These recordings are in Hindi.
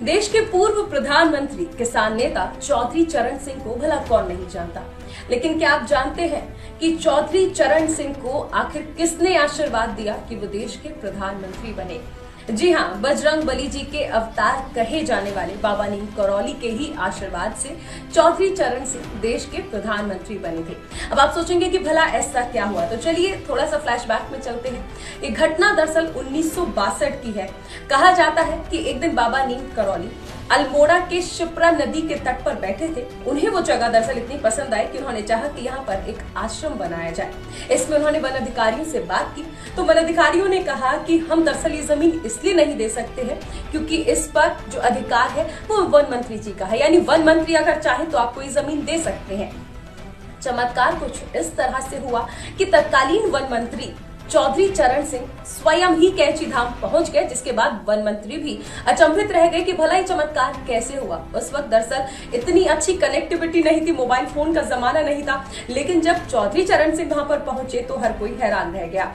देश के पूर्व प्रधानमंत्री किसान नेता चौधरी चरण सिंह को भला कौन नहीं जानता। लेकिन क्या आप जानते हैं कि चौधरी चरण सिंह को आखिर किसने आशीर्वाद दिया कि वो देश के प्रधानमंत्री बने? जी हाँ, बजरंगबली जी के अवतार कहे जाने वाले बाबा नीम करौली के ही आशीर्वाद से चौधरी चरण सिंह देश के प्रधानमंत्री बने थे। अब आप सोचेंगे कि भला ऐसा क्या हुआ, तो चलिए थोड़ा सा फ्लैशबैक में चलते हैं। ये घटना दरअसल 1962 की है। कहा जाता है कि एक दिन बाबा नीम करौली अल्मोड़ा के शिप्रा नदी के तट पर बैठे थे। उन्हें वो जगह दरअसल इतनी पसंद आई कि उन्होंने चाहा कि यहाँ पर एक आश्रम बनाया जाए। इसमें उन्होंने वन अधिकारियों से बात की तो वन अधिकारियों ने कहा कि हम दरअसल ये जमीन इसलिए नहीं दे सकते हैं क्योंकि इस पर जो अधिकार है वो वन मंत्री जी का है, यानी वन मंत्री अगर चाहे तो आपको ये जमीन दे सकते हैं। चमत्कार कुछ इस तरह से हुआ कि तत्कालीन वन मंत्री चौधरी चरण सिंह स्वयं ही कैंची धाम पहुंच गए, जिसके बाद वन मंत्री भी अचंभित रह गए कि भला ये चमत्कार कैसे हुआ। उस वक्त दरअसल इतनी अच्छी कनेक्टिविटी नहीं थी, मोबाइल फोन का जमाना नहीं था, लेकिन जब चौधरी चरण सिंह वहां पर पहुंचे तो हर कोई हैरान रह गया।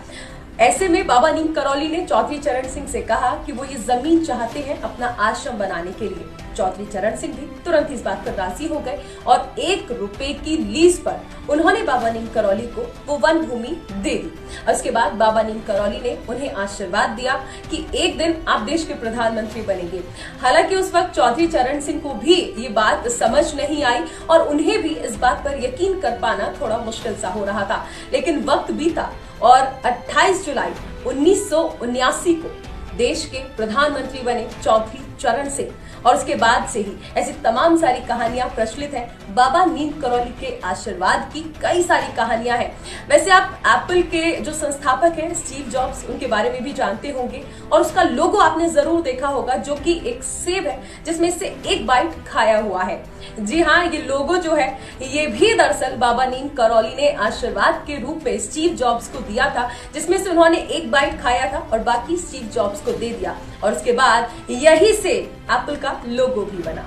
ऐसे में बाबा नीम करौली ने चौधरी चरण सिंह से कहा कि वो ये जमीन चाहते हैं अपना आश्रम बनाने के लिए। चौधरी चरण सिंह भी तुरंत इस बात पर राजी हो गए और 1 रुपए की लीज पर उन्होंने बाबा नीम करौली को वो वन भूमि दे दी। उसके बाद बाबा नीम करौली ने उन्हें आशीर्वाद दिया कि एक दिन आप देश के प्रधानमंत्री बनेंगे। हालांकि उस वक्त चौधरी चरण सिंह को भी ये बात समझ नहीं आई और उन्हें भी इस बात पर यकीन कर पाना थोड़ा मुश्किल सा हो रहा था। लेकिन वक्त बीता और 28 जुलाई 1979 को देश के प्रधानमंत्री बने चौधरी चरण सिंह। और उसके बाद से ही ऐसी तमाम सारी कहानियां प्रचलित हैं। बाबा नीम करौली के आशीर्वाद की कई सारी कहानियां हैं। वैसे आप एप्पल के जो संस्थापक हैं स्टीव जॉब्स, उनके बारे में भी जानते होंगे और उसका लोगो आपने जरूर देखा होगा, जो कि एक सेब है जिसमें से एक बाइट खाया हुआ है। जी हाँ, ये लोगो जो है ये भी दरअसल बाबा नीम करौली ने आशीर्वाद के रूप में स्टीव जॉब्स को दिया था, जिसमें से उन्होंने एक बाइट खाया था और बाकी स्टीव जॉब्स को दे दिया और उसके बाद यही से एप्पल का लोगो भी बना।